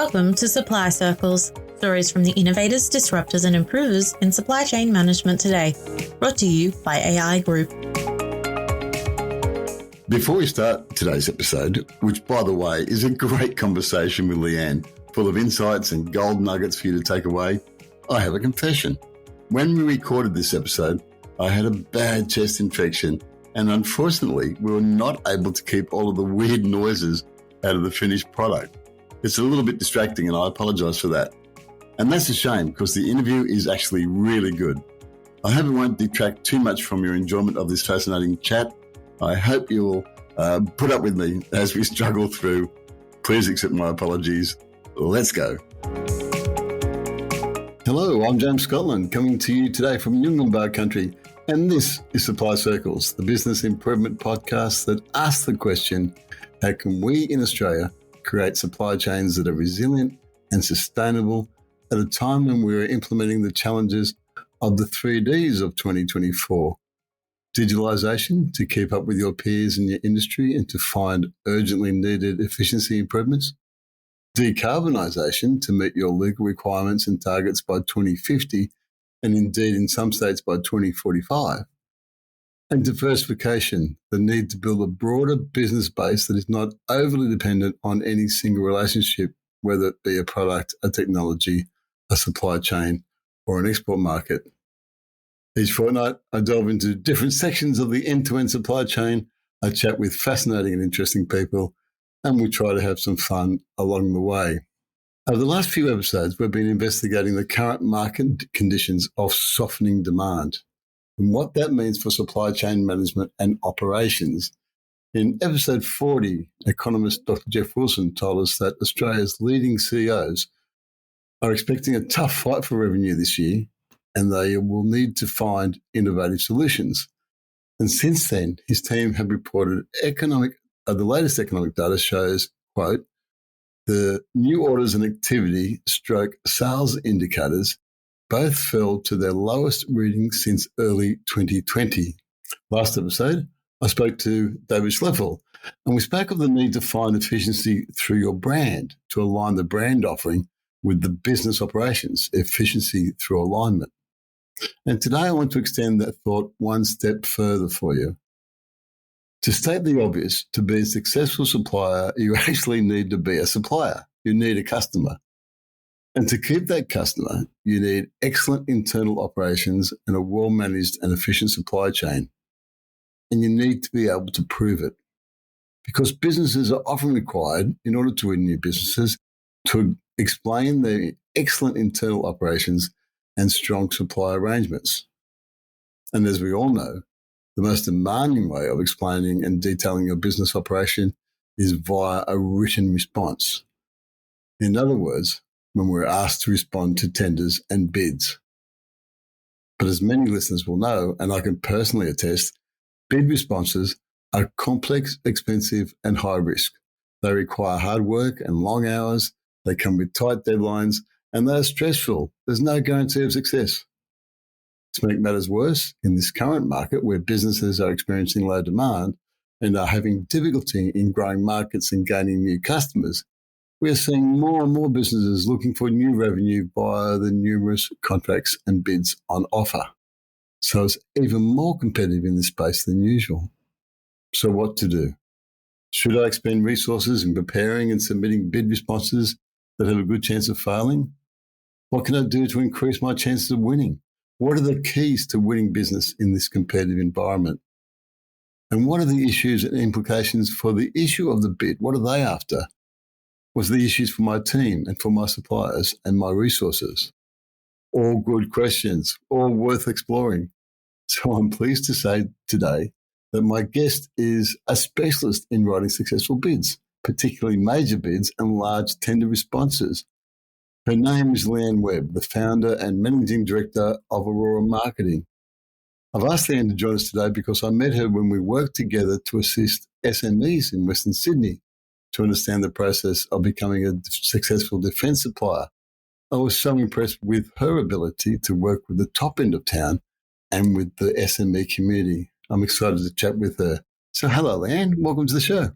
Welcome to Supply Circles, stories from the innovators, disruptors, and improvers in supply chain management today. Brought to you by AI Group. Before we start today's episode, which by the way is a great conversation with Leanne, full of insights and gold nuggets for you to take away, I have a confession. When we recorded this episode, I had a bad chest infection, and unfortunately, we were not able to keep all of the weird noises out of the finished product. It's a little bit distracting, and I apologise for that. And that's a shame, because the interview is actually really good. I hope it won't detract too much from your enjoyment of this fascinating chat. I hope you will put up with me as we struggle through. Please accept my apologies. Let's go. Hello, I'm James Scotland, coming to you today from Yungambar country, and this is Supply Circles, the business improvement podcast that asks the question, how can we in Australia create supply chains that are resilient and sustainable at a time when we're implementing the challenges of the 3Ds of 2024? Digitalisation to keep up with your peers in your industry and to find urgently needed efficiency improvements. Decarbonisation to meet your legal requirements and targets by 2050 and indeed in some states by 2045. And diversification, the need to build a broader business base that is not overly dependent on any single relationship, whether it be a product, a technology, a supply chain, or an export market. Each fortnight, I delve into different sections of the end-to-end supply chain. I chat with fascinating and interesting people, and we try to have some fun along the way. Over the last few episodes, we've been investigating the current market conditions of softening demand and what that means for supply chain management and operations. In episode 40, economist Dr. Jeff Wilson told us that Australia's leading CEOs are expecting a tough fight for revenue this year, and they will need to find innovative solutions. And since then, his team have reported the latest economic data shows, quote, the new orders and activity stroke sales indicators both fell to their lowest reading since early 2020. Last episode, I spoke to David Schleffel, and we spoke of the need to find efficiency through your brand to align the brand offering with the business operations, efficiency through alignment. And today I want to extend that thought one step further for you. To state the obvious, to be a successful supplier, you actually need to be a supplier. You need a customer. And to keep that customer, you need excellent internal operations and a well-managed and efficient supply chain. And you need to be able to prove it. Because businesses are often required, in order to win new businesses, to explain their excellent internal operations and strong supply arrangements. And as we all know, the most demanding way of explaining and detailing your business operation is via a written response. In other words, when we're asked to respond to tenders and bids. But as many listeners will know, and I can personally attest, bid responses are complex, expensive, and high risk. They require hard work and long hours. They come with tight deadlines, and they are stressful. There's no guarantee of success. To make matters worse, in this current market where businesses are experiencing low demand and are having difficulty in growing markets and gaining new customers, we are seeing more and more businesses looking for new revenue via the numerous contracts and bids on offer. So it's even more competitive in this space than usual. So what to do? Should I expend resources in preparing and submitting bid responses that have a good chance of failing? What can I do to increase my chances of winning? What are the keys to winning business in this competitive environment? And what are the issues and implications for the issue of the bid? What are they after? What's the issues for my team and for my suppliers and my resources? All good questions, all worth exploring. So I'm pleased to say today that my guest is a specialist in writing successful bids, particularly major bids and large tender responses. Her name is Leann Webb, the founder and managing director of Aurora Marketing. I've asked Leann to join us today because I met her when we worked together to assist SMEs in Western Sydney to understand the process of becoming a successful defence supplier. I was so impressed with her ability to work with the top end of town and with the SME community. I'm excited to chat with her. So hello, Leann. Welcome to the show.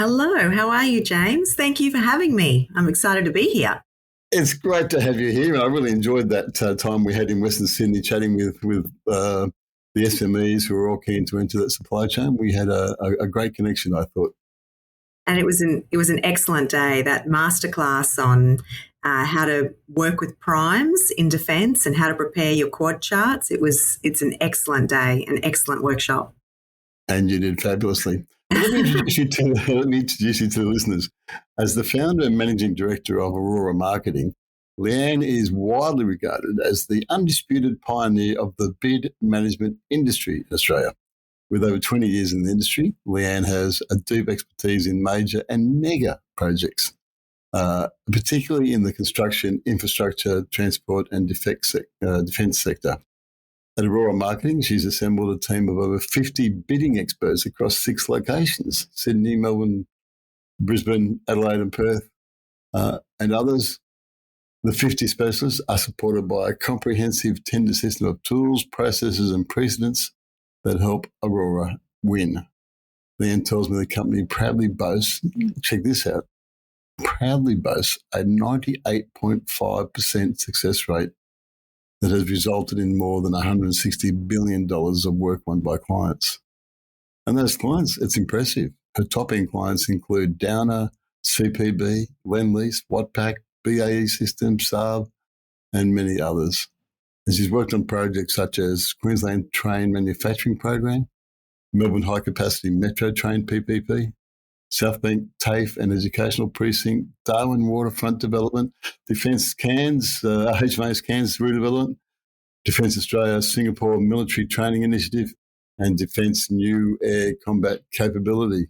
Hello, how are you, James? Thank you for having me. I'm excited to be here. It's great to have you here. I really enjoyed that time we had in Western Sydney chatting with the SMEs who were all keen to enter that supply chain. We had a great connection, I thought. And it was an excellent day. That masterclass on how to work with primes in defence and how to prepare your quad charts. It's an excellent day, an excellent workshop. And you did fabulously. Let me introduce you to the listeners. As the founder and managing director of Aurora Marketing, Leanne is widely regarded as the undisputed pioneer of the bid management industry in Australia. With over 20 years in the industry, Leanne has a deep expertise in major and mega projects, particularly in the construction, infrastructure, transport and defence sector. At Aurora Marketing, she's assembled a team of over 50 bidding experts across 6 locations: Sydney, Melbourne, Brisbane, Adelaide and Perth, and others. The 50 specialists are supported by a comprehensive tender system of tools, processes and precedents that help Aurora win. Leanne tells me the company proudly boasts, check this out, proudly boasts a 98.5% success rate that has resulted in more than $160 billion of work won by clients. And those clients, it's impressive. Her top-end clients include Downer, CPB, Lendlease, Wattpac, BAE Systems, Saab, and many others. And she's worked on projects such as Queensland Train Manufacturing Program, Melbourne High Capacity Metro Train PPP, Southbank TAFE and Educational Precinct, Darwin Waterfront Development, Defence Cairns, HMAS Cairns redevelopment, Defence Australia Singapore Military Training Initiative, and Defence New Air Combat Capability.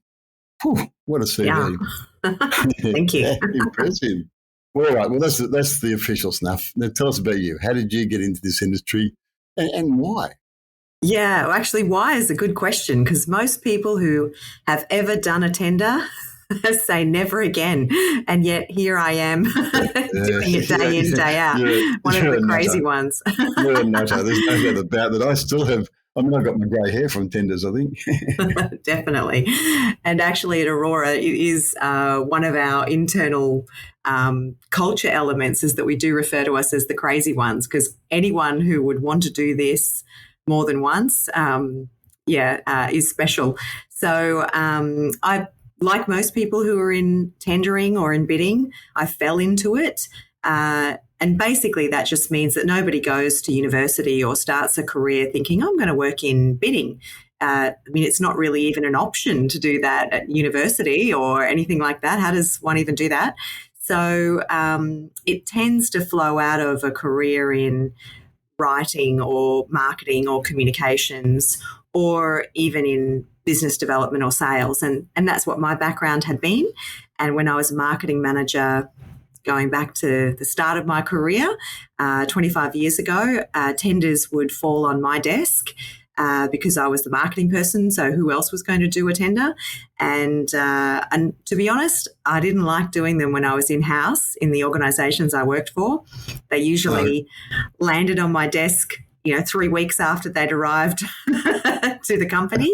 Whew, what a CV. Yeah. Thank you. Impressive. All right, well, that's the official snuff. Now, tell us about you. How did you get into this industry and why? Yeah, well, actually, why is a good question, because most people who have ever done a tender say never again. And yet here I am doing it day in, day out. One of the crazy ones. You're a nutter. There's no doubt about that. I still have, I've got my grey hair from tenders, I think. Definitely. And actually at Aurora, it is one of our internal culture elements is that we do refer to us as the crazy ones, because anyone who would want to do this more than once, is special. So I, like most people who are in tendering or in bidding, I fell into it. And basically that just means that nobody goes to university or starts a career thinking, I'm going to work in bidding. It's not really even an option to do that at university or anything like that. How does one even do that? So it tends to flow out of a career in writing or marketing or communications or even in business development or sales. And that's what my background had been. And when I was a marketing manager, going back to the start of my career, 25 years ago, tenders would fall on my desk because I was the marketing person. So who else was going to do a tender? And to be honest, I didn't like doing them when I was in-house in the organisations I worked for. They usually landed on my desk 3 weeks after they'd arrived to the company.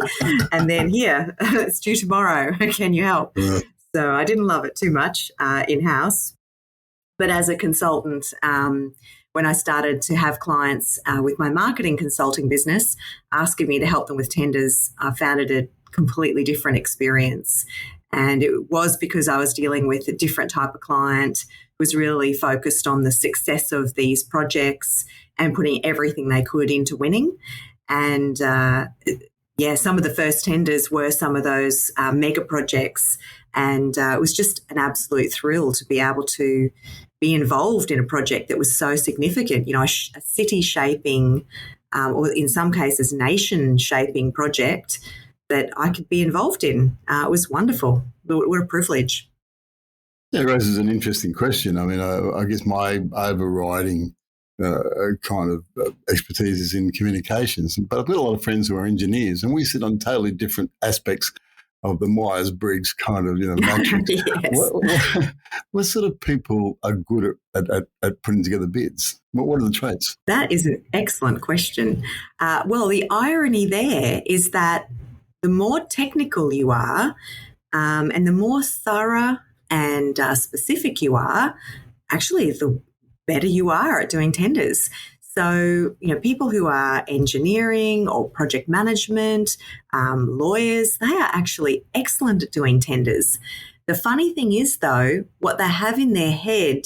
And then here, it's due tomorrow. Can you help? Yeah. So I didn't love it too much in-house. But as a consultant, when I started to have clients with my marketing consulting business asking me to help them with tenders, I found it a completely different experience. And it was because I was dealing with a different type of client who was really focused on the success of these projects and putting everything they could into winning. And some of the first tenders were some of those mega projects. And it was just an absolute thrill to be able to be involved in a project that was so significant, a city-shaping or in some cases nation-shaping project that I could be involved in. It was wonderful. What a privilege. Yeah, it raises an interesting question. I guess my overriding kind of expertise is in communications, but I've got a lot of friends who are engineers and we sit on totally different aspects of the Myers-Briggs kind of, matrix. Yes. What sort of people are good at putting together bids? What are the traits? That is an excellent question. Well, the irony there is that the more technical you are, And the more thorough and specific you are, actually, the better you are at doing tenders. So, people who are engineering or project management, lawyers, they are actually excellent at doing tenders. The funny thing is, though, what they have in their head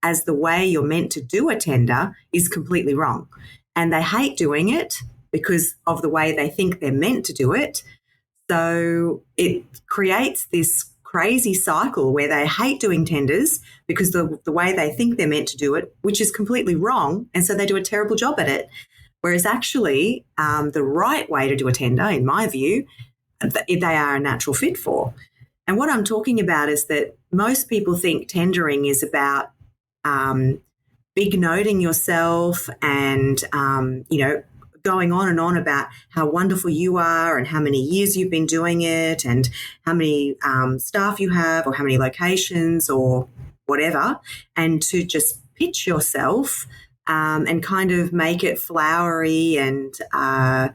as the way you're meant to do a tender is completely wrong. And they hate doing it because of the way they think they're meant to do it. So it creates this crazy cycle where they hate doing tenders because the way they think they're meant to do it, which is completely wrong. And so they do a terrible job at it. Whereas actually the right way to do a tender, in my view, they are a natural fit for. And what I'm talking about is that most people think tendering is about big noting yourself and, going on and on about how wonderful you are and how many years you've been doing it and how many staff you have or how many locations or whatever, and to just pitch yourself and kind of make it flowery and, hyperbole.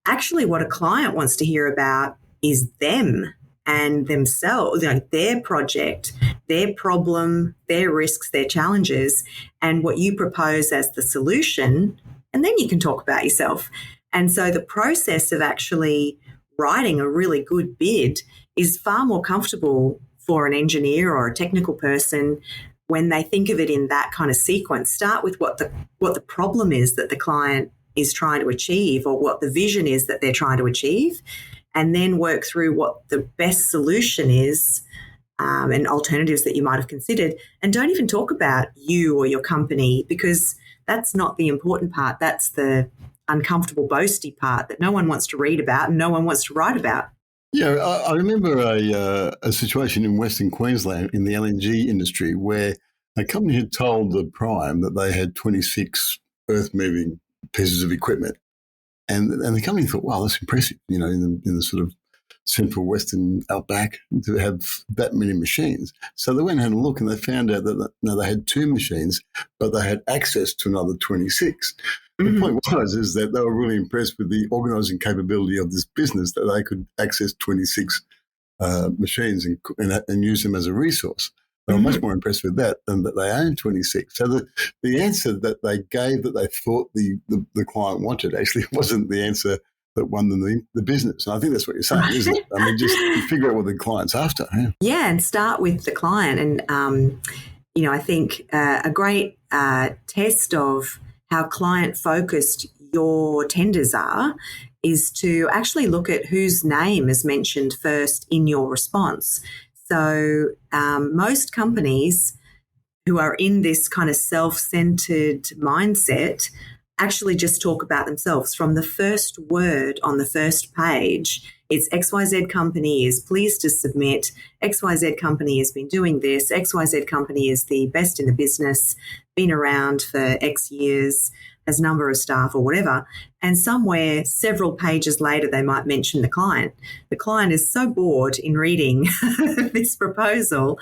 Actually, what a client wants to hear about is them and themselves, their project, their problem, their risks, their challenges, and what you propose as the solution. And then you can talk about yourself. And so the process of actually writing a really good bid is far more comfortable for an engineer or a technical person when they think of it in that kind of sequence. Start with what the problem is that the client is trying to achieve, or what the vision is that they're trying to achieve, and then work through what the best solution is and alternatives that you might have considered. And don't even talk about you or your company, because that's not the important part. That's the uncomfortable, boasty part that no one wants to read about and no one wants to write about. Yeah, I remember a situation in Western Queensland in the LNG industry where a company had told the Prime that they had 26 earth-moving pieces of equipment. And the company thought, wow, that's impressive, in the sort of central western outback to have that many machines. So they went and had a look and they found out that they had 2 machines, but they had access to another 26. Mm-hmm. The point is that they were really impressed with the organising capability of this business, that they could access 26 machines and use them as a resource. They were much more impressed with that than that they owned 26. So the answer that they gave that they thought the client wanted actually wasn't the answer that won them the business. And I think that's what you're saying, isn't it? I mean, just figure out what the client's after. Yeah, and start with the client. And, I think a great test of how client-focused your tenders are is to actually look at whose name is mentioned first in your response. So most companies who are in this kind of self-centered mindset actually just talk about themselves. From the first word on the first page, it's XYZ company is pleased to submit, XYZ company has been doing this, XYZ company is the best in the business, been around for X years, has a number of staff or whatever. And somewhere several pages later, they might mention the client. The client is so bored in reading this proposal.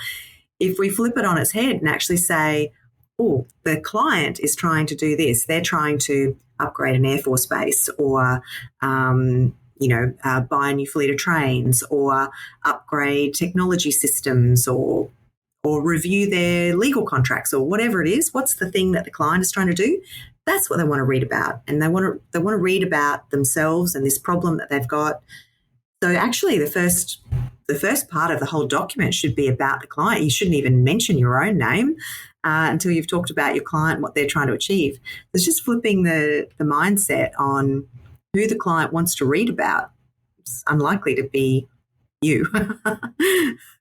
If we flip it on its head and actually say, oh, the client is trying to do this. They're trying to upgrade an Air Force base or, buy a new fleet of trains or upgrade technology systems or review their legal contracts or whatever it is. What's the thing that the client is trying to do? That's what they want to read about. And they want to read about themselves and this problem that they've got. So actually the first part of the whole document should be about the client. You shouldn't even mention your own name until you've talked about your client and what they're trying to achieve. It's just flipping the mindset on who the client wants to read about. It's unlikely to be you.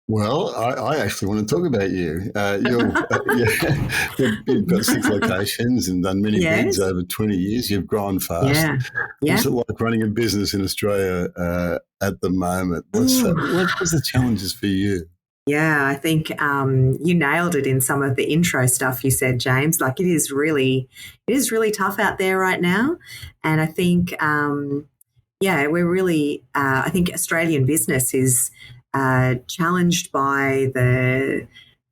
Well, I actually want to talk about you. You've got 6 locations and done many bids over 20 years. You've grown fast. Yeah. What's it like running a business in Australia at the moment? What's the challenges for you? Yeah, I think you nailed it in some of the intro stuff you said, James. Like it is really tough out there right now. And I think, we're really, I think Australian business is challenged by the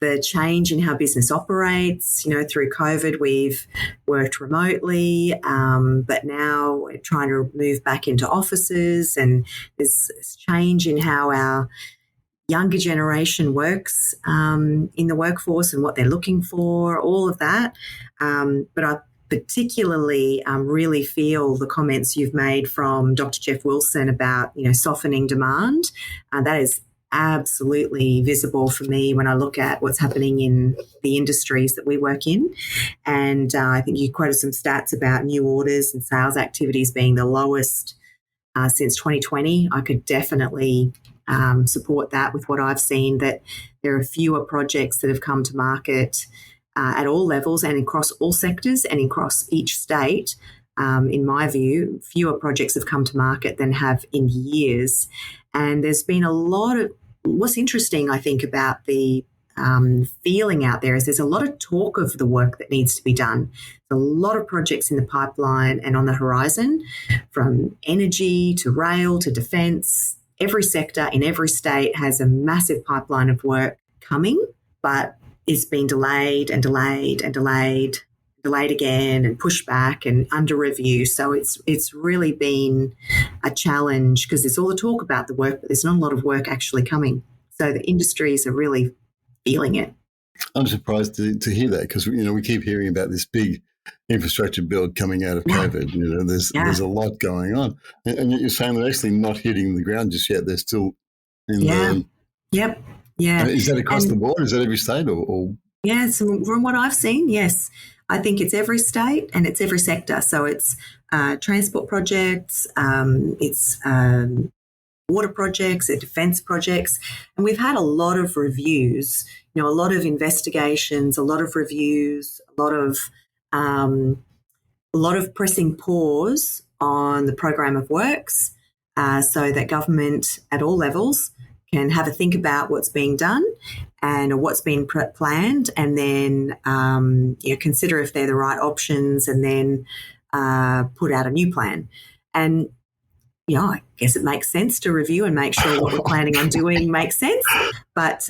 the change in how business operates. Through COVID, we've worked remotely, but now we're trying to move back into offices, and there's change in how our younger generation works in the workforce and what they're looking for, all of that. But I particularly really feel the comments you've made from Dr. Jeff Wilson about, softening demand. That is absolutely visible for me when I look at what's happening in the industries that we work in. And I think you quoted some stats about new orders and sales activities being the lowest since 2020. I could definitely support that with what I've seen, that there are fewer projects that have come to market at all levels and across all sectors and across each state. In my view, fewer projects have come to market than have in years. And there's been a lot of, what's interesting, I think, about the feeling out there is there's a lot of talk of the work that needs to be done. There's a lot of projects in the pipeline and on the horizon, from energy to rail to defence. Every sector in every state has a massive pipeline of work coming, but it's been delayed and delayed and delayed again and pushed back and under review. So it's really been a challenge because there's all the talk about the work, but there's not a lot of work actually coming. So the industries are really feeling it. I'm surprised to hear that because, we keep hearing about this big infrastructure build coming out of COVID. There's a lot going on. And yet you're saying they're actually not hitting the ground just yet. They're still in the... Yep. Yeah. Is that across the board? Is that every state or? Yeah, so from what I've seen, yes. I think it's every state and it's every sector. So it's transport projects, it's water projects, defence projects. And we've had a lot of reviews, a lot of investigations, a lot of reviews, a lot of pressing pause on the program of works so that government at all levels can have a think about what's being done and what's been planned, and then consider if they're the right options, and then put out a new plan. And I guess it makes sense to review and make sure what we're planning on doing makes sense. But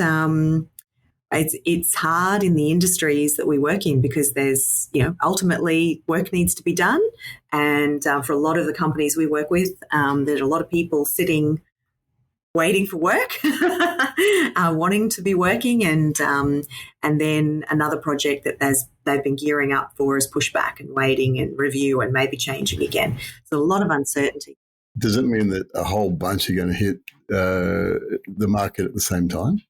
it's hard in the industries that we work in because there's ultimately work needs to be done, and for a lot of the companies we work with, there's a lot of people sitting waiting for work, wanting to be working, and then another project that they've been gearing up for is pushback and waiting and review and maybe changing again. So a lot of uncertainty. Does it mean that a whole bunch are going to hit the market at the same time?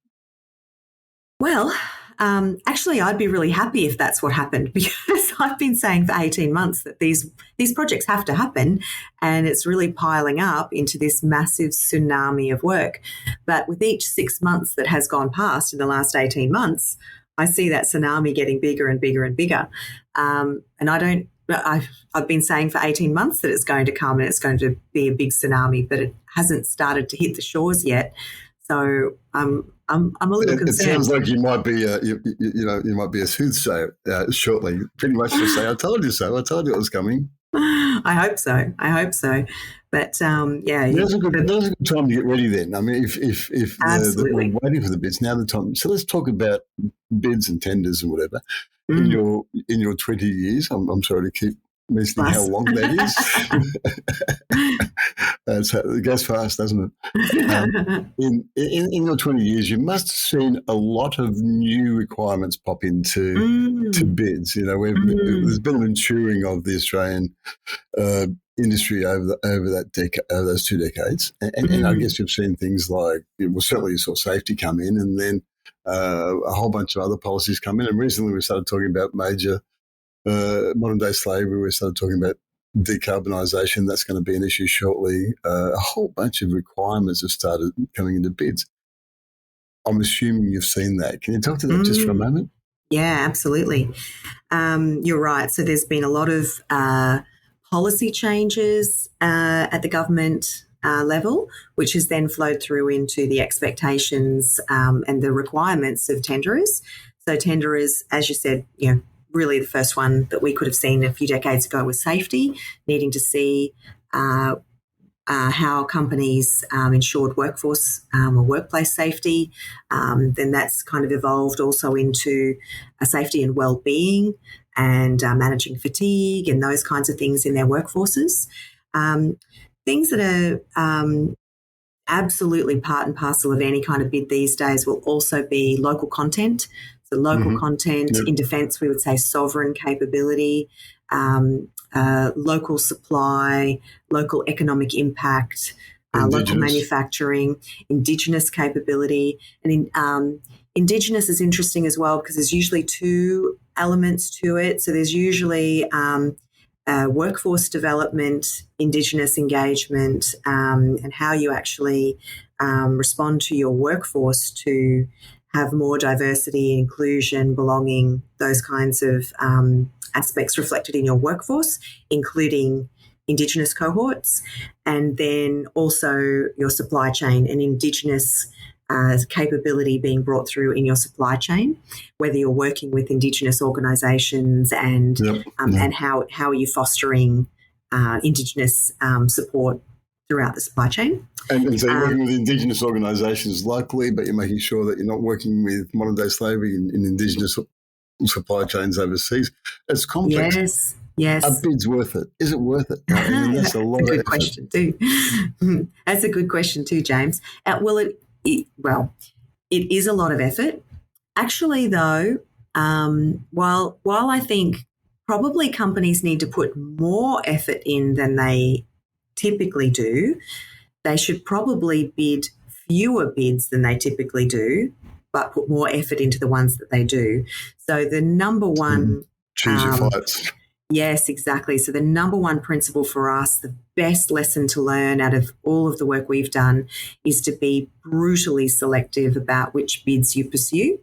Well, actually, I'd be really happy if that's what happened, because I've been saying for 18 months that these projects have to happen, and it's really piling up into this massive tsunami of work. But with each 6 months that has gone past in the last 18 months, I see that tsunami getting bigger and bigger and bigger. And I've been saying for 18 months that it's going to come and it's going to be a big tsunami, but it hasn't started to hit the shores yet. So I'm a little concerned. It sounds like you might be you might be a soothsayer shortly. Pretty much just say, "I told you so. I told you it was coming." I hope so. But now's a good time to get ready. Then, I mean, if we're waiting for the bids, now the time. So let's talk about bids and tenders and whatever. In your 20 years, I'm sorry to keep mentioning how long that is. So it goes fast, doesn't it? In your 20 years, you must have seen a lot of new requirements pop into bids. There's been a maturing of the Australian industry over those 2 decades, and I guess you've seen things like, certainly you saw safety come in, and then a whole bunch of other policies come in. And recently, we started talking about major modern day slavery. We started talking about decarbonisation. That's going to be an issue shortly. A whole bunch of requirements have started coming into bids. I'm assuming you've seen that. Can you talk to that just for a moment? Yeah, absolutely. You're right. So there's been a lot of policy changes at the government level, which has then flowed through into the expectations and the requirements of tenderers. So tenderers, as you said, really the first one that we could have seen a few decades ago was safety, needing to see how companies ensured workforce or workplace safety. Then that's kind of evolved also into safety and well-being and managing fatigue and those kinds of things in their workforces. Things that are absolutely part and parcel of any kind of bid these days will also be local content. So local content, Yep. in defence, we would say sovereign capability, local supply, local economic impact, local manufacturing, Indigenous capability. And Indigenous is interesting as well because there's usually two elements to it. So there's usually workforce development, Indigenous engagement, and how you actually respond to your workforce to have more diversity, inclusion, belonging, those kinds of aspects reflected in your workforce, including Indigenous cohorts, and then also your supply chain and Indigenous capability being brought through in your supply chain, whether you're working with Indigenous organisations and how are you fostering Indigenous support throughout the supply chain. And so you're working with Indigenous organisations locally, but you're making sure that you're not working with modern-day slavery in Indigenous supply chains overseas. It's complex. Yes. Are bids worth it? Is it worth it? I mean, that's a lot of effort. Question too. That's a good question too, James. It is a lot of effort. Actually, though, while I think probably companies need to put more effort in than they typically do, they should probably bid fewer bids than they typically do, but put more effort into the ones that they do. So the number one... Choose your fights. Yes, exactly. So the number one principle for us, the best lesson to learn out of all of the work we've done is to be brutally selective about which bids you pursue.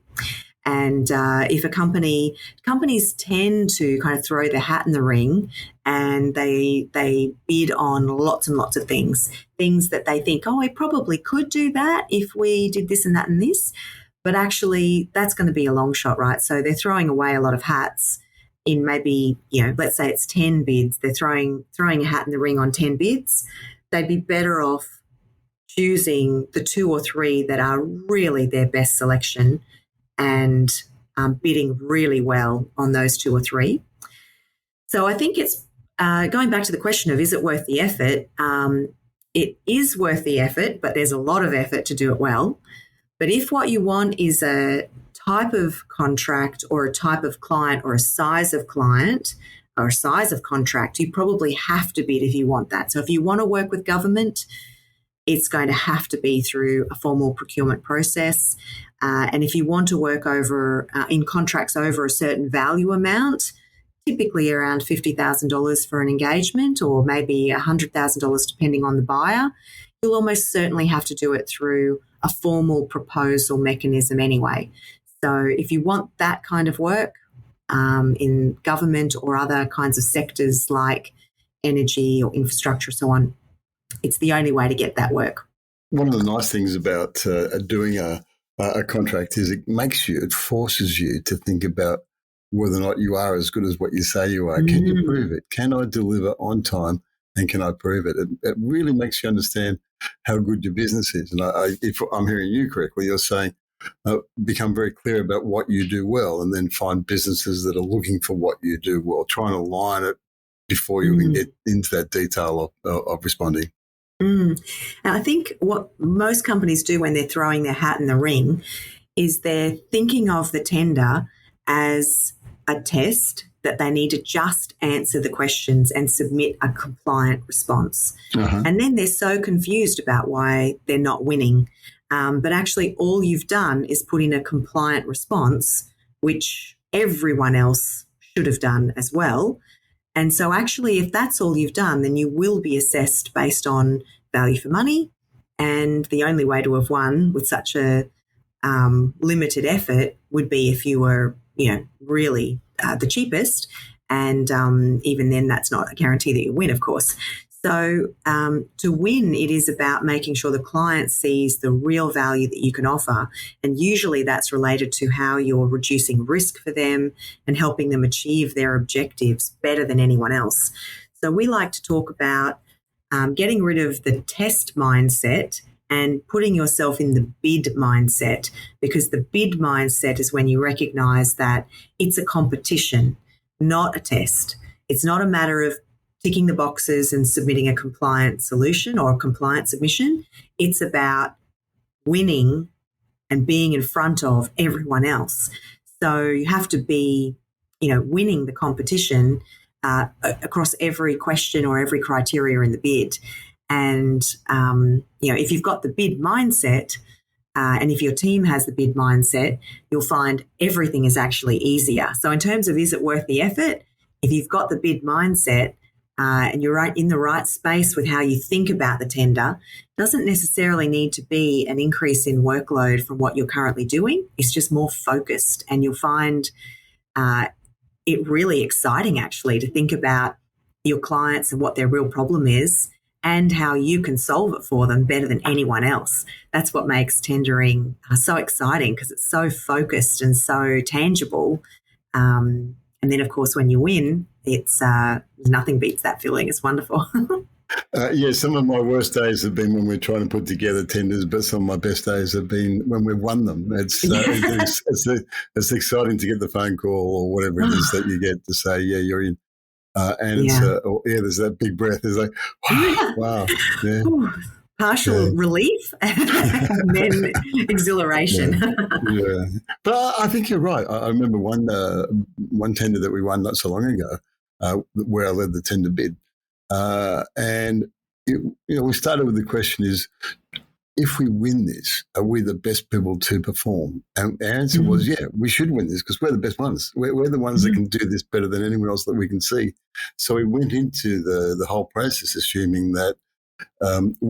And if companies tend to kind of throw their hat in the ring and they bid on lots and lots of things that they think, oh, we probably could do that if we did this and that and this. But actually, that's going to be a long shot, right? So they're throwing away a lot of hats in maybe, let's say it's 10 bids. They're throwing a hat in the ring on 10 bids. They'd be better off choosing the 2 or 3 that are really their best selection and bidding really well on those 2 or 3. So I think it's going back to the question of is it worth the effort? It is worth the effort, but there's a lot of effort to do it well. But if what you want is a type of contract or a type of client or a size of client or a size of contract, you probably have to bid if you want that. So if you want to work with government, it's going to have to be through a formal procurement process. And if you want to work over in contracts over a certain value amount, typically around $50,000 for an engagement or maybe $100,000 depending on the buyer, you'll almost certainly have to do it through a formal proposal mechanism anyway. So if you want that kind of work in government or other kinds of sectors like energy or infrastructure, so on, it's the only way to get that work. One of the nice things about doing a contract is it forces you to think about whether or not you are as good as what you say you are. Can you prove it? Can I deliver on time? And can I prove it? It really makes you understand how good your business is. And if I'm hearing you correctly, you're saying become very clear about what you do well and then find businesses that are looking for what you do well, try and align it before you even get into that detail of responding. And I think what most companies do when they're throwing their hat in the ring is they're thinking of the tender as a test that they need to just answer the questions and submit a compliant response. And then they're so confused about why they're not winning. But actually all you've done is put in a compliant response, which everyone else should have done as well. And so actually if that's all you've done, then you will be assessed based on value for money. And the only way to have won with such a limited effort would be if you were, really the cheapest. And even then, that's not a guarantee that you win, of course. So to win, it is about making sure the client sees the real value that you can offer. And usually that's related to how you're reducing risk for them and helping them achieve their objectives better than anyone else. So we like to talk about getting rid of the test mindset and putting yourself in the bid mindset, because the bid mindset is when you recognize that it's a competition, not a test. It's not a matter of ticking the boxes and submitting a compliant solution or a compliant submission. It's about winning and being in front of everyone else. So you have to be, winning the competition across every question or every criteria in the bid. And, if you've got the bid mindset and if your team has the bid mindset, you'll find everything is actually easier. So in terms of is it worth the effort, if you've got the bid mindset and you're right in the right space with how you think about the tender, it doesn't necessarily need to be an increase in workload from what you're currently doing. It's just more focused, and you'll find it really exciting actually to think about your clients and what their real problem is and how you can solve it for them better than anyone else. That's what makes tendering so exciting, because it's so focused and so tangible. And then, of course, when you win, it's nothing beats that feeling. It's wonderful. Some of my worst days have been when we're trying to put together tenders, but some of my best days have been when we've won them. It's exciting to get the phone call or whatever it is that you get to say, yeah, you're in. There's that big breath. It's like, wow. Yeah. Partial relief and then exhilaration. Yeah. But I think you're right. I remember one tender that we won not so long ago where I led the tender bid. We started with the question is, if we win this, are we the best people to perform? And the answer was, yeah, we should win this because we're the best ones. We're the ones that can do this better than anyone else that we can see. So we went into the whole process assuming that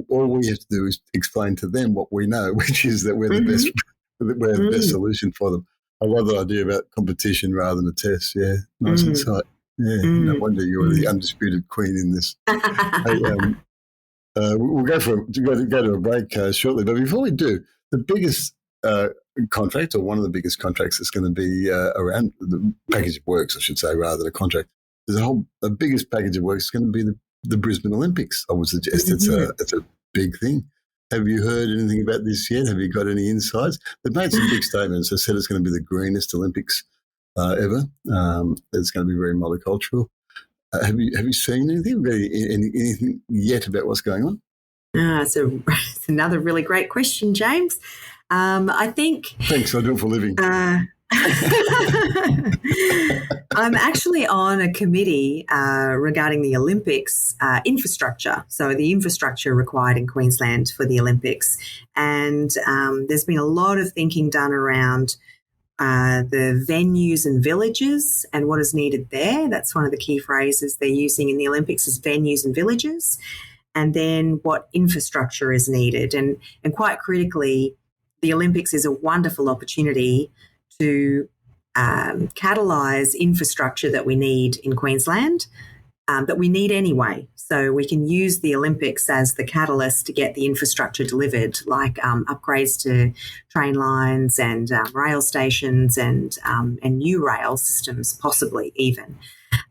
all we have to do is explain to them what we know, which is that we're the best, we're the best solution for them. I love the idea about competition rather than a test. Yeah, nice insight. Yeah, no wonder you're the undisputed queen in this. We'll go to a break shortly, but before we do, the biggest contract, or one of the biggest contracts that's going to be around the package of works, I should say, rather than a contract. The biggest package of works is going to be the Brisbane Olympics. I would suggest it's a big thing. Have you heard anything about this yet? Have you got any insights? They've made some big statements. They said it's going to be the greenest Olympics ever. It's going to be very multicultural. Have you seen anything? Anything yet about what's going on? It's another really great question, James. I think. Thanks. I do it for a living. I'm actually on a committee regarding the Olympics infrastructure. So the infrastructure required in Queensland for the Olympics. And there's been a lot of thinking done around the venues and villages and what is needed there. That's one of the key phrases they're using in the Olympics is venues and villages. And then what infrastructure is needed. And quite critically, the Olympics is a wonderful opportunity to catalyse infrastructure that we need in Queensland, that we need anyway. So we can use the Olympics as the catalyst to get the infrastructure delivered, like upgrades to train lines and rail stations and new rail systems, possibly even.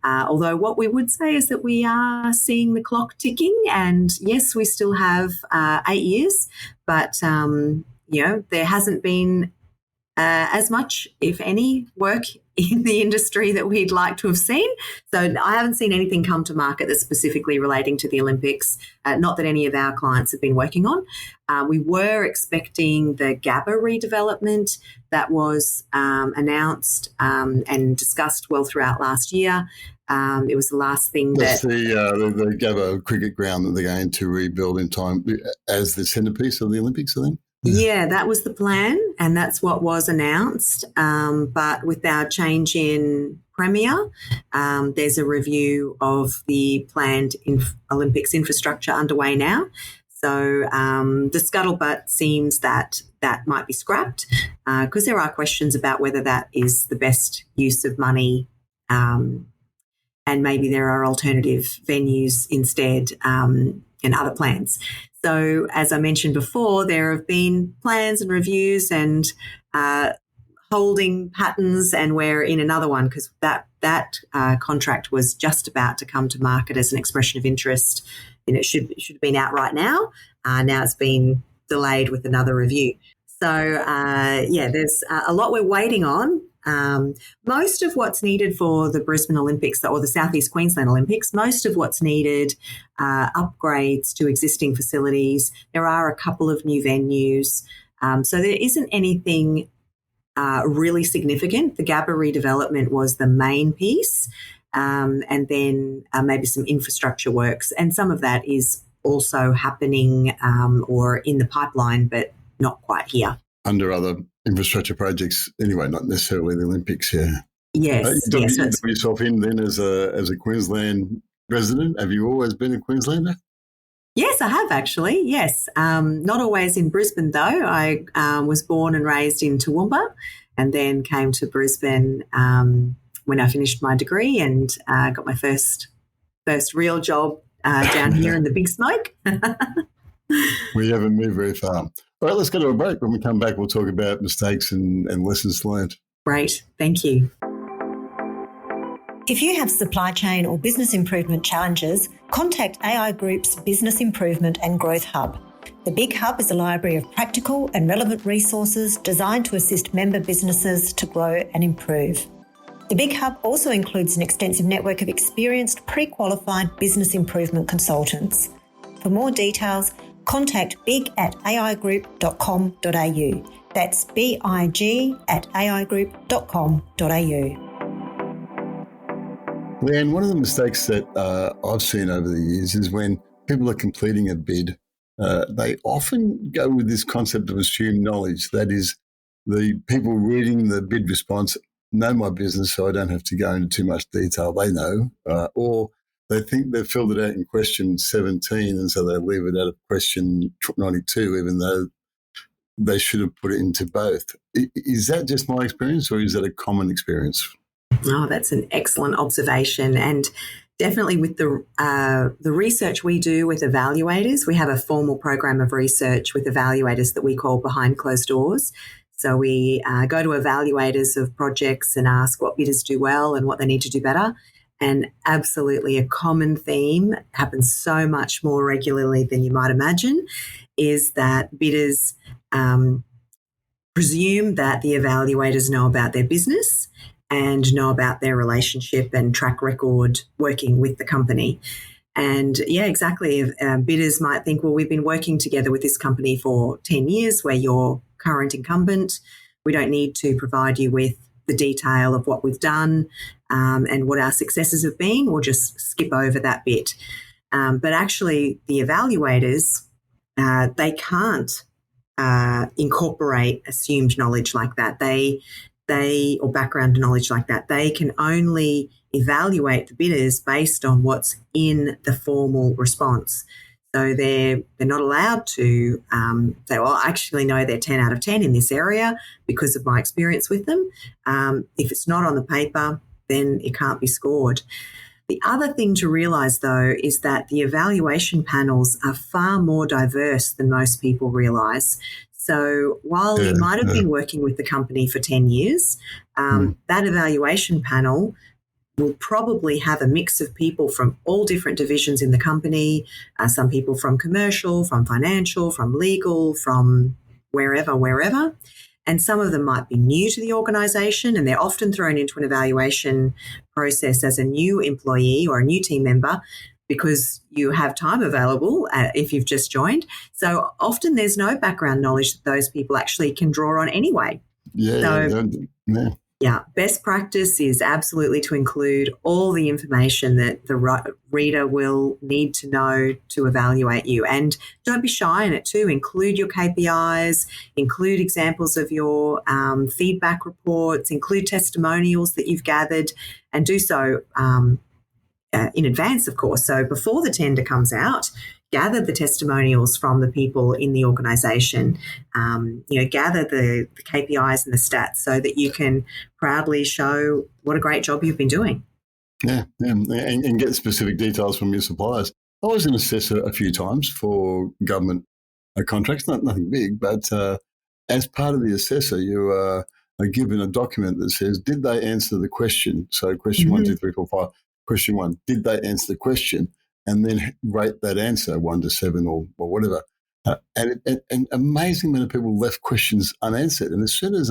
Although what we would say is that we are seeing the clock ticking, and yes, we still have 8 years, but there hasn't been as much, if any, work in the industry that we'd like to have seen. So I haven't seen anything come to market that's specifically relating to the Olympics, not that any of our clients have been working on. We were expecting the GABA redevelopment that was announced and discussed well throughout last year. It was the last thing That's the GABA cricket ground that they're going to rebuild in time as the centrepiece of the Olympics, I think. Yeah, that was the plan, and that's what was announced. But with our change in Premier, there's a review of the planned Olympics infrastructure underway now. So the scuttlebutt seems that might be scrapped because there are questions about whether that is the best use of money, and maybe there are alternative venues instead and other plans. So as I mentioned before, there have been plans and reviews and holding patterns, and we're in another one because that contract was just about to come to market as an expression of interest. it should have been out right now. Now it's been delayed with another review. So, there's a lot we're waiting on. Most of what's needed for the Brisbane Olympics or the Southeast Queensland Olympics, most of what's needed upgrades to existing facilities. There are a couple of new venues. So there isn't anything really significant. The Gabba redevelopment was the main piece, and then maybe some infrastructure works. And some of that is also happening or in the pipeline, but not quite here. Under other infrastructure projects anyway, not necessarily the Olympics, yeah. Yes. You put yourself in then as a Queensland resident. Have you always been a Queenslander? Yes, I have actually, yes. Not always in Brisbane though. I was born and raised in Toowoomba and then came to Brisbane when I finished my degree and got my first real job down here in the Big Smoke. We haven't moved very far. All right, let's go to a break. When we come back, we'll talk about mistakes and lessons learned. Great. Thank you. If you have supply chain or business improvement challenges, contact AI Group's Business Improvement and Growth Hub. The Big Hub is a library of practical and relevant resources designed to assist member businesses to grow and improve. The Big Hub also includes an extensive network of experienced, pre-qualified business improvement consultants. For more details, contact big@aigroup.com.au. That's big@aigroup.com.au. Leanne, one of the mistakes that I've seen over the years is when people are completing a bid, they often go with this concept of assumed knowledge. That is, the people reading the bid response know my business, so I don't have to go into too much detail. They know, or they think they've filled it out in question 17, and so they leave it out of question 92, even though they should have put it into both. Is that just my experience, or is that a common experience? Oh, that's an excellent observation. And definitely with the research we do with evaluators, we have a formal program of research with evaluators that we call behind closed doors. So we go to evaluators of projects and ask what bidders do well and what they need to do better. And absolutely a common theme, happens so much more regularly than you might imagine, is that bidders presume that the evaluators know about their business and know about their relationship and track record working with the company. And yeah, exactly. Bidders might think, well, we've been working together with this company for 10 years. We're your current incumbent. We don't need to provide you with the detail of what we've done and what our successes have been. We'll just skip over that bit. But actually, the evaluators, they can't incorporate assumed knowledge like that. Or background knowledge like that. They can only evaluate the bidders based on what's in the formal response. So they're not allowed to say, well, I actually know they're 10 out of 10 in this area because of my experience with them. If it's not on the paper, then it can't be scored. The other thing to realise, though, is that the evaluation panels are far more diverse than most people realise. So while you might have been working with the company for 10 years, that evaluation panel will probably have a mix of people from all different divisions in the company, some people from commercial, from financial, from legal, from wherever. And some of them might be new to the organisation, and they're often thrown into an evaluation process as a new employee or a new team member, because you have time available if you've just joined. So often there's no background knowledge that those people actually can draw on anyway. Yeah, best practice is absolutely to include all the information that the reader will need to know to evaluate you. And don't be shy in it too. Include your KPIs, include examples of your feedback reports, include testimonials that you've gathered, and do so in advance, of course. So before the tender comes out, gather the testimonials from the people in the organisation, gather the KPIs and the stats so that you can proudly show what a great job you've been doing. Yeah. And get specific details from your suppliers. I was an assessor a few times for government contracts, nothing big, but as part of the assessor, you are given a document that says, did they answer the question? So question 1, 2, 3, 4, 5. Question 1, did they answer the question? and then rate that answer 1 to 7 or whatever. And amazing amount of people left questions unanswered. And as soon as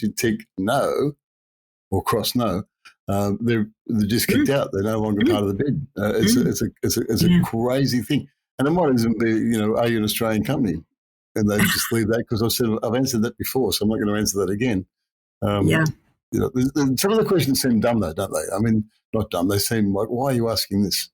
you tick no or cross no, they're just kicked out. They're no longer part of the bid. It's a crazy thing. And it might even be, are you an Australian company? And they just leave that because I've answered that before, so I'm not going to answer that again. Some of the questions seem dumb though, don't they? I mean, not dumb. They seem like, why are you asking this?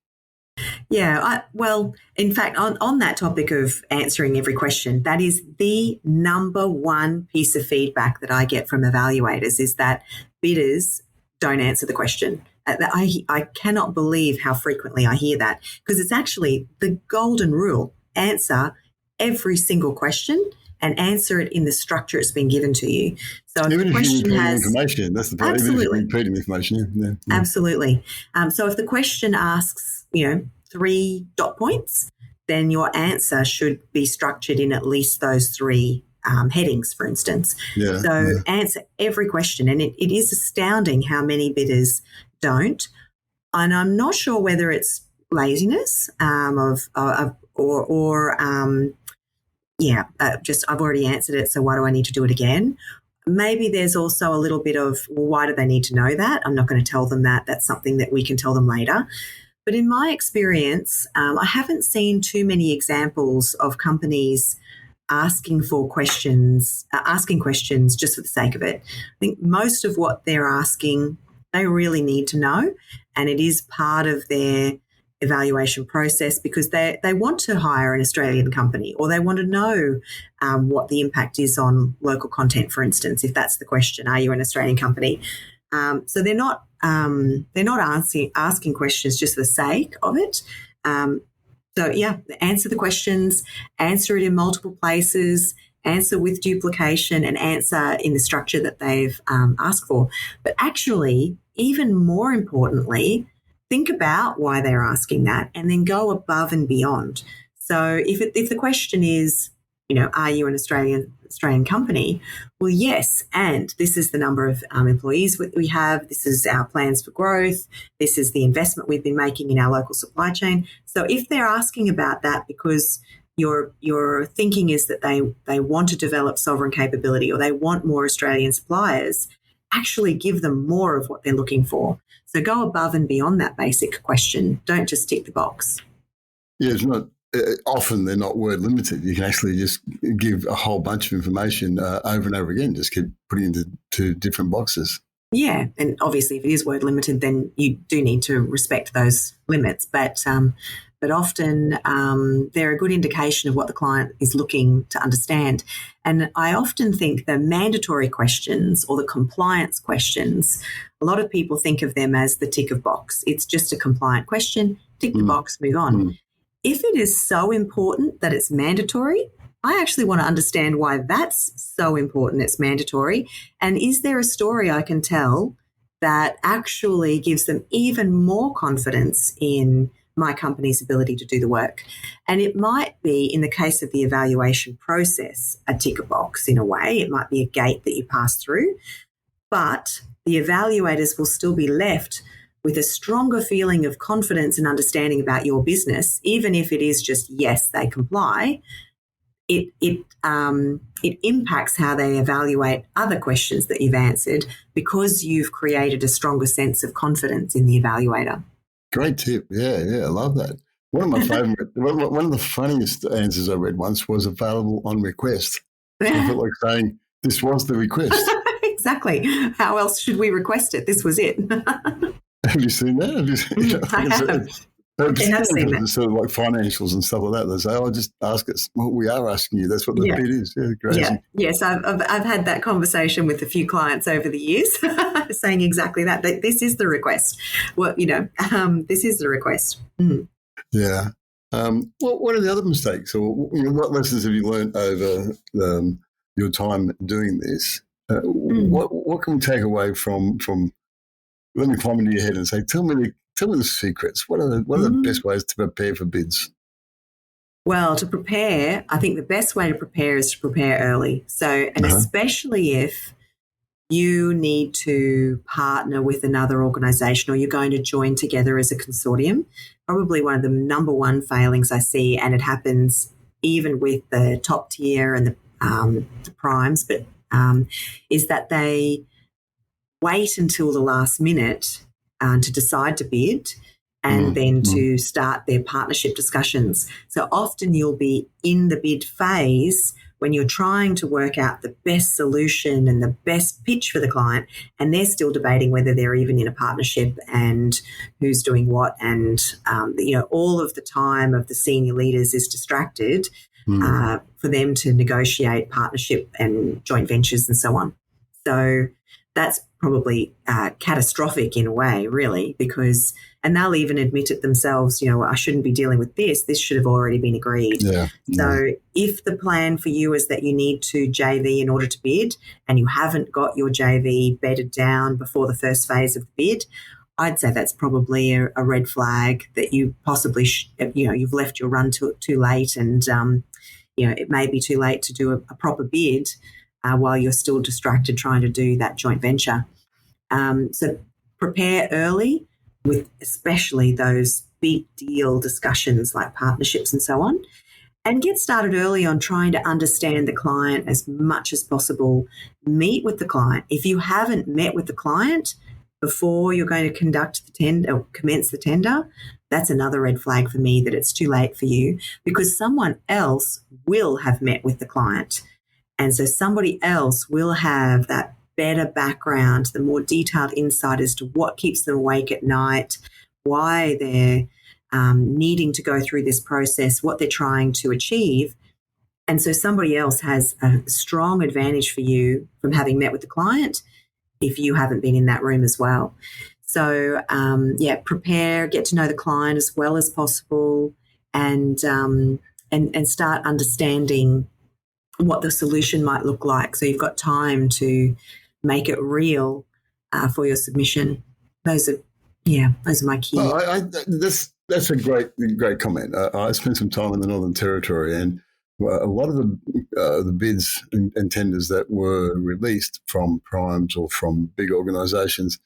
Yeah, well, in fact, on that topic of answering every question, that is the number one piece of feedback that I get from evaluators is that bidders don't answer the question. I cannot believe how frequently I hear that because it's actually the golden rule. Answer every single question and answer it in the structure it's been given to you. So if the question has information, that's the point. Absolutely. Even if you're repeating information, yeah. Absolutely. So if the question asks, 3 dot points, then your answer should be structured in at least those 3 headings, for instance. Answer every question. And it is astounding how many bidders don't. And I'm not sure whether it's laziness just I've already answered it, so why do I need to do it again? Maybe there's also a little bit of, well, why do they need to know that? I'm not going to tell them that. That's something that we can tell them later. But in my experience, I haven't seen too many examples of companies asking questions just for the sake of it. I think most of what they're asking, they really need to know, and it is part of their evaluation process because they want to hire an Australian company or they want to know what the impact is on local content, for instance, if that's the question, are you an Australian company? So they're not asking questions just for the sake of it. Answer the questions, answer it in multiple places, answer with duplication and answer in the structure that they've asked for. But actually, even more importantly, think about why they're asking that and then go above and beyond. So if the question is, are you an Australian company? Well, yes, and this is the number of employees we have. This is our plans for growth. This is the investment we've been making in our local supply chain. So if they're asking about that because your thinking is that they want to develop sovereign capability or they want more Australian suppliers, actually give them more of what they're looking for. So go above and beyond that basic question. Don't just tick the box. Yeah, it's not. Often they're not word limited. You can actually just give a whole bunch of information over and over again. Just keep putting into different boxes. Yeah, and obviously if it is word limited, then you do need to respect those limits. But often they're a good indication of what the client is looking to understand. And I often think the mandatory questions or the compliance questions, a lot of people think of them as the tick of box. It's just a compliant question, tick the box, move on. If it is so important that it's mandatory, I actually want to understand why that's so important it's mandatory. And is there a story I can tell that actually gives them even more confidence in my company's ability to do the work? And it might be, in the case of the evaluation process, a ticker box in a way. It might be a gate that you pass through, but the evaluators will still be left with a stronger feeling of confidence and understanding about your business, even if it is just, yes, they comply. It impacts how they evaluate other questions that you've answered because you've created a stronger sense of confidence in the evaluator. Great tip. Yeah, I love that. One of my favorite, one of the funniest answers I read once was available on request. So I felt like saying, this was the request. Exactly. How else should we request it? This was it. Have you seen that? I have seen that. Sort of like financials and stuff like that. They say, just ask us. Well, we are asking you. That's what the bid is. Yeah, crazy. Yeah. Yes, I've had that conversation with a few clients over the years saying exactly that this is the request. Well, this is the request. Mm. Yeah. What are the other mistakes or what lessons have you learned over your time doing this? What can we take away from let me climb into your head and say, tell me the secrets. What are the best ways to prepare for bids? Well, to prepare, I think the best way to prepare is to prepare early. So, and especially if you need to partner with another organisation or you're going to join together as a consortium. Probably one of the number one failings I see, and it happens even with the top tier and the primes, but is that they wait until the last minute to decide to bid and then to start their partnership discussions. So often you'll be in the bid phase when you're trying to work out the best solution and the best pitch for the client, and they're still debating whether they're even in a partnership and who's doing what. And, all of the time of the senior leaders is distracted for them to negotiate partnership and joint ventures and so on. So that's probably catastrophic in a way, really, because, and they'll even admit it themselves, I shouldn't be dealing with this. This should have already been agreed. Yeah. So if the plan for you is that you need to JV in order to bid and you haven't got your JV bedded down before the first phase of the bid, I'd say that's probably a red flag that you possibly, you've left your run too late, and, it may be too late to do a proper bid while you're still distracted trying to do that joint venture. So prepare early with especially those big deal discussions like partnerships and so on, and get started early on trying to understand the client as much as possible. Meet with the client. If you haven't met with the client before you're going to conduct the tender or commence the tender, that's another red flag for me that it's too late for you, because someone else will have met with the client. And so somebody else will have that better background, the more detailed insight as to what keeps them awake at night, why they're needing to go through this process, what they're trying to achieve. And so somebody else has a strong advantage for you from having met with the client if you haven't been in that room as well. So, prepare, get to know the client as well as possible, and start understanding what the solution might look like. So you've got time to make it real for your submission. Those are my key. That's a great comment. I spent some time in the Northern Territory, and a lot of the bids and tenders that were released from primes or from big organisations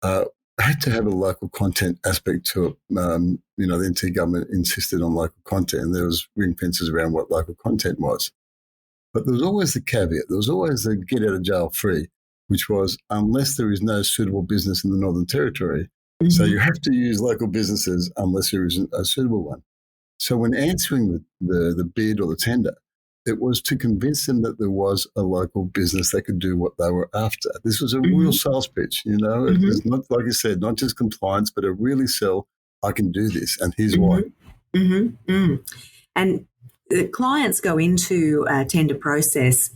had to have a local content aspect to it. The NT government insisted on local content, and there was ring fences around what local content was. But there was always the caveat. There was always the get out of jail free, which was unless there is no suitable business in the Northern Territory. Mm-hmm. So you have to use local businesses unless there isn't a suitable one. So when answering the bid or the tender, it was to convince them that there was a local business that could do what they were after. This was a real sales pitch, Mm-hmm. It's not, like you said, not just compliance, but a really sell, I can do this, and here's why. Mm-hmm. Mm-hmm. And the clients go into a tender process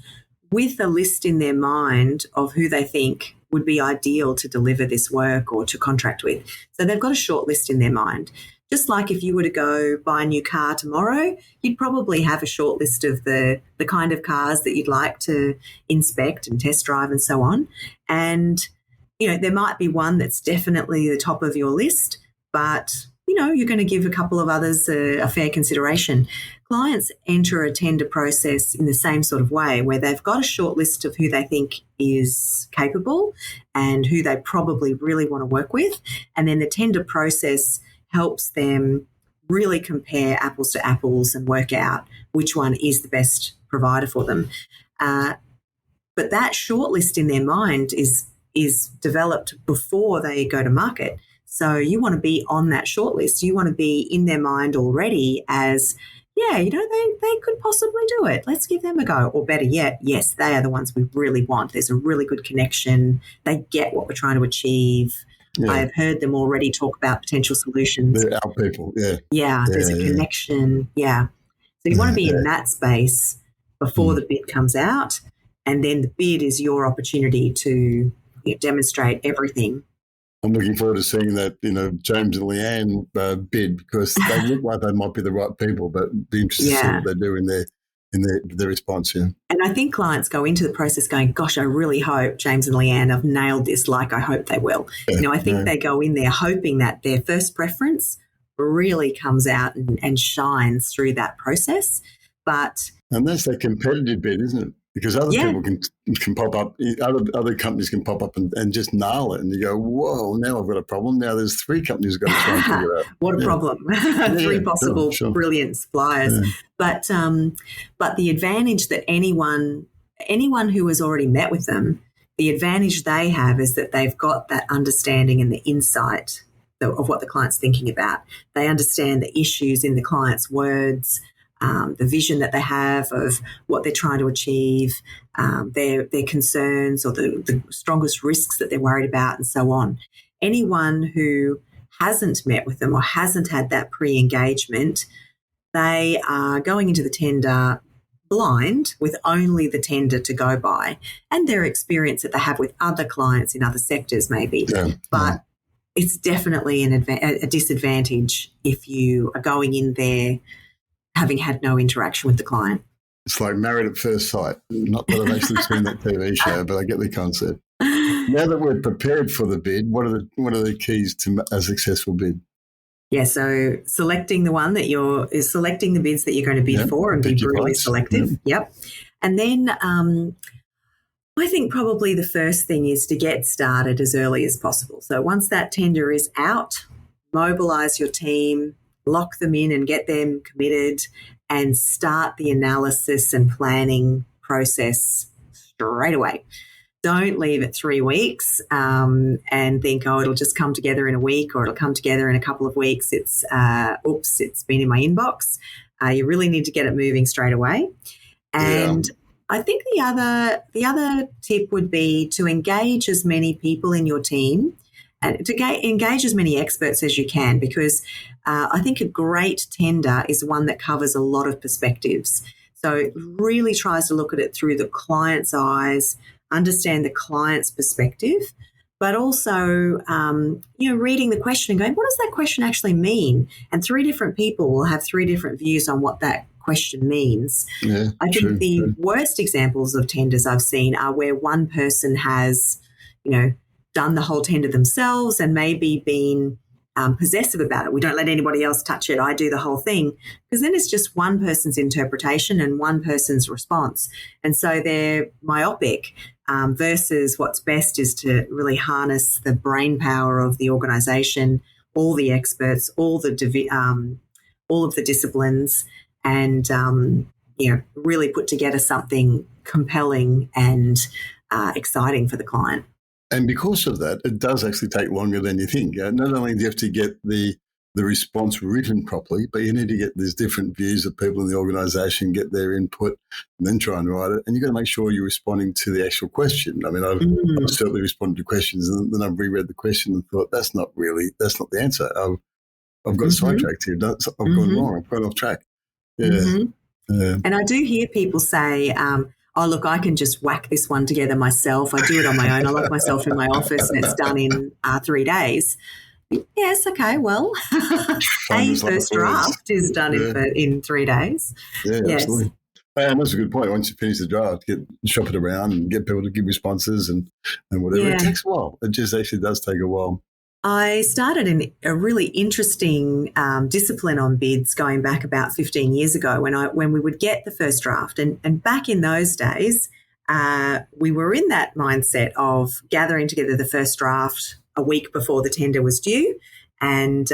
with a list in their mind of who they think would be ideal to deliver this work or to contract with. So they've got a short list in their mind. Just like if you were to go buy a new car tomorrow, you'd probably have a short list of the kind of cars that you'd like to inspect and test drive and so on. And, there might be one that's definitely the top of your list, but, you're going to give a couple of others a fair consideration. Clients enter a tender process in the same sort of way, where they've got a short list of who they think is capable and who they probably really want to work with. And then the tender process helps them really compare apples to apples and work out which one is the best provider for them. But that shortlist in their mind is developed before they go to market. So you want to be on that shortlist. You want to be in their mind already as, they could possibly do it. Let's give them a go. Or better yet, yes, they are the ones we really want. There's a really good connection. They get what we're trying to achieve. Yeah. I have heard them already talk about potential solutions. They're our people, yeah. Yeah, there's a connection, So you want to be in that space before the bid comes out, and then the bid is your opportunity to demonstrate everything. I'm looking forward to seeing that, James and Leanne bid, because they look like they might be the right people, but be interested to see what they do in their response, yeah. And I think clients go into the process going, gosh, I really hope James and Leanne have nailed this like I hope they will. Yeah, I think they go in there hoping that their first preference really comes out and shines through that process. And that's a competitive bid, isn't it? because other people can pop up, other companies can pop up and just nail it. And you go, whoa, now I've got a problem. Now there's 3 companies got to try and figure out. What a problem. 3 possible brilliant suppliers. Yeah. But the advantage that anyone who has already met with them, the advantage they have is that they've got that understanding and the insight of what the client's thinking about. They understand the issues in the client's words, the vision that they have of what they're trying to achieve, their concerns or the strongest risks that they're worried about, and so on. Anyone who hasn't met with them or hasn't had that pre-engagement, they are going into the tender blind with only the tender to go by and their experience that they have with other clients in other sectors maybe. But it's definitely a disadvantage if you are going in there having had no interaction with the client. It's like Married at First Sight. Not that I've actually seen that TV show, but I get the concept. Now that we're prepared for the bid, what are the keys to a successful bid? Yeah, so selecting the selecting the bids that you're going to bid for and be really selective. Yep. And then I think probably the first thing is to get started as early as possible. So once that tender is out, mobilise your team, lock them in and get them committed and start the analysis and planning process straight away. Don't leave it 3 weeks and think, it'll just come together in a week or it'll come together in a couple of weeks. It's been in my inbox. You really need to get it moving straight away. And I think the other tip would be to engage as many people in your team and to engage as many experts as you can, because I think a great tender is one that covers a lot of perspectives. So it really tries to look at it through the client's eyes, understand the client's perspective, but also, reading the question and going, what does that question actually mean? And 3 different people will have 3 different views on what that question means. Yeah, I think the worst examples of tenders I've seen are where one person has, done the whole tender themselves and maybe been possessive about it. We don't let anybody else touch it. I do the whole thing, because then it's just one person's interpretation and one person's response. And so they're myopic versus what's best is to really harness the brain power of the organisation, all the experts, all of the disciplines, and really put together something compelling and exciting for the client. And because of that, it does actually take longer than you think. Not only do you have to get the response written properly, but you need to get these different views of people in the organisation, get their input, and then try and write it. And you've got to make sure you're responding to the actual question. I mean, I've certainly responded to questions, and then I've reread the question and thought, that's not the answer. I've got sidetracked here. I've gone wrong. I've gone off track. Yeah. And I do hear people say, look, I can just whack this one together myself. I do it on my own. I lock myself in my office and it's done in 3 days. Yes, okay, well, a first draft is done in 3 days. Yeah, yes. Absolutely. And that's a good point. Once you finish the draft, shop it around and get people to give responses and whatever. Yeah. It takes a while. It just actually does take a while. I started a really interesting discipline on bids going back about 15 years ago when we would get the first draft. And back in those days, we were in that mindset of gathering together the first draft a week before the tender was due. And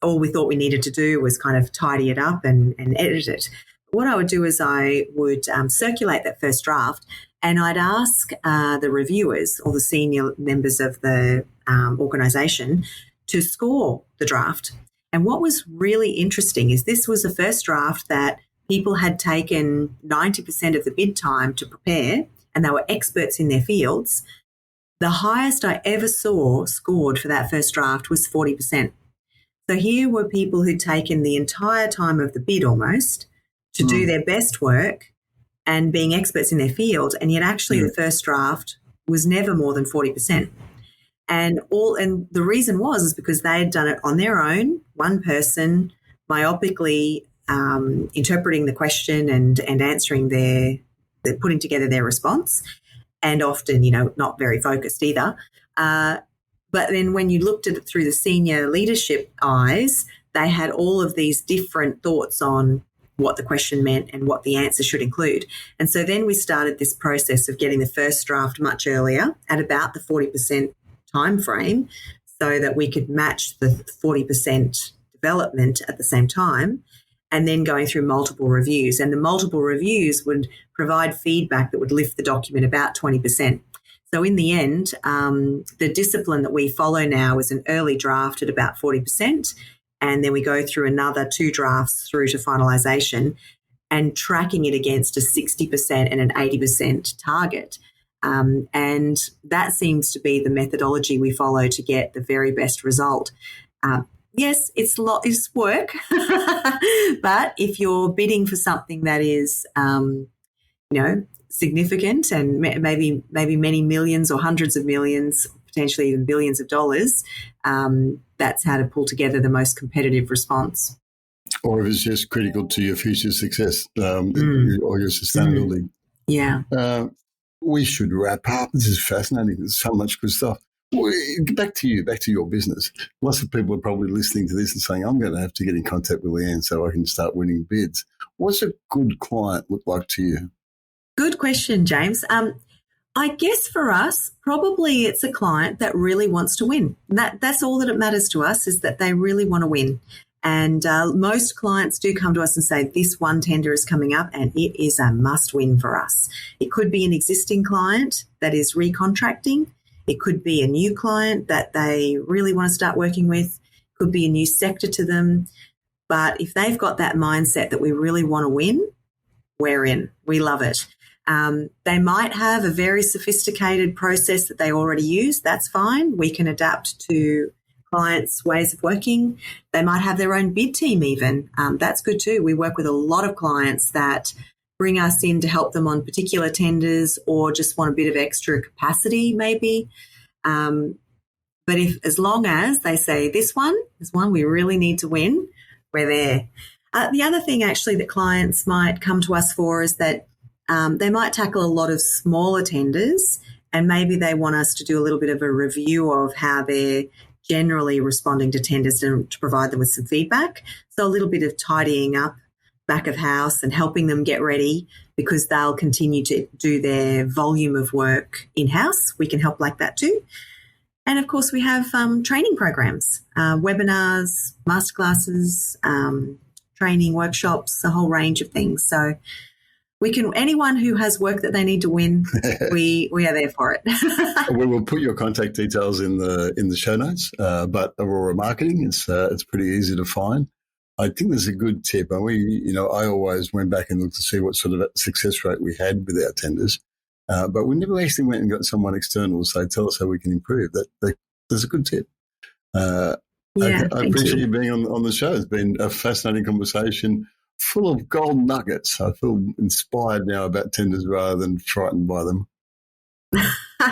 all we thought we needed to do was kind of tidy it up and edit it. What I would do is I would circulate that first draft, and I'd ask the reviewers or the senior members of the organisation to score the draft. And what was really interesting is this was the first draft that people had taken 90% of the bid time to prepare, and they were experts in their fields. The highest I ever saw scored for that first draft was 40%. So here were people who'd taken the entire time of the bid almost to do their best work and being experts in their field, and yet actually the first draft was never more than 40%. And the reason was because they had done it on their own, one person, myopically interpreting the question and answering putting together their response, and often, not very focused either. But then when you looked at it through the senior leadership eyes, they had all of these different thoughts on, what the question meant and what the answer should include. And so then we started this process of getting the first draft much earlier at about the 40% time frame so that we could match the 40% development at the same time, and then going through multiple reviews. And the multiple reviews would provide feedback that would lift the document about 20%. So in the end, the discipline that we follow now is an early draft at about 40%, and then we go through another 2 drafts through to finalisation and tracking it against a 60% and an 80% target. And that seems to be the methodology we follow to get the very best result. Yes, it's work, but if you're bidding for something that is, significant and maybe many millions or hundreds of millions, potentially even billions of dollars, that's how to pull together the most competitive response. Or if it's just critical to your future success or your sustainability. Yeah. We should wrap up. This is fascinating. There's so much good stuff. Back to your business. Lots of people are probably listening to this and saying, I'm going to have to get in contact with Leanne so I can start winning bids. What's a good client look like to you? Good question, James. I guess for us, probably it's a client that really wants to win. That's all that it matters to us, is that they really want to win. And most clients do come to us and say, this one tender is coming up and it is a must win for us. It could be an existing client that is recontracting. It could be a new client that they really want to start working with. It could be a new sector to them. But if they've got that mindset that we really want to win, we're in. We love it. They might have a very sophisticated process that they already use. That's fine. We can adapt to clients' ways of working. They might have their own bid team even. That's good too. We work with a lot of clients that bring us in to help them on particular tenders or just want a bit of extra capacity maybe. But as long as they say this one is one we really need to win, we're there. The other thing actually that clients might come to us for is that they might tackle a lot of smaller tenders and maybe they want us to do a little bit of a review of how they're generally responding to tenders and to provide them with some feedback. So a little bit of tidying up back of house and helping them get ready because they'll continue to do their volume of work in-house. We can help like that too. And, of course, we have training programs, webinars, masterclasses, training workshops, a whole range of things. So anyone who has work that they need to win, we are there for it. We will put your contact details in the show notes, but Aurora Marketing, it's pretty easy to find. I think there's a good tip. And I always went back and looked to see what sort of success rate we had with our tenders. But we never actually went and got someone external to say, tell us how we can improve. That's a good tip. I appreciate you being on the show. It's been a fascinating conversation full of gold nuggets. I feel inspired now about tenders rather than frightened by them.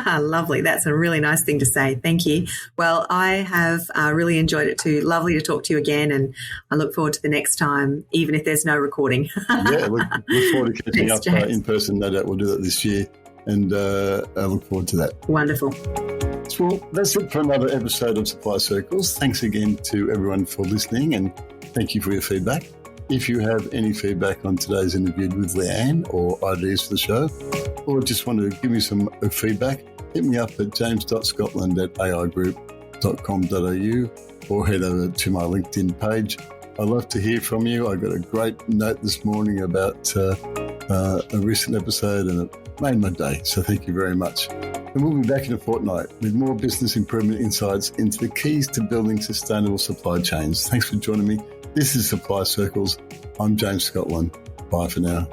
Lovely. That's a really nice thing to say. Thank you. Well, I have really enjoyed it too. Lovely to talk to you again, and I look forward to the next time, even if there's no recording. Yeah, look forward to catching up in person. No doubt we'll do that this year, and I look forward to that. Wonderful. Well, that's it for another episode of Supply Circles. Thanks again to everyone for listening, and thank you for your feedback. If you have any feedback on today's interview with Leanne or ideas for the show, or just want to give me some feedback, hit me up at james.scotland@aigroup.com.au or head over to my LinkedIn page. I'd love to hear from you. I got a great note this morning about a recent episode and it made my day, so thank you very much. And we'll be back in a fortnight with more business improvement insights into the keys to building sustainable supply chains. Thanks for joining me. This is Supply Circles. I'm James Scotland. Bye for now.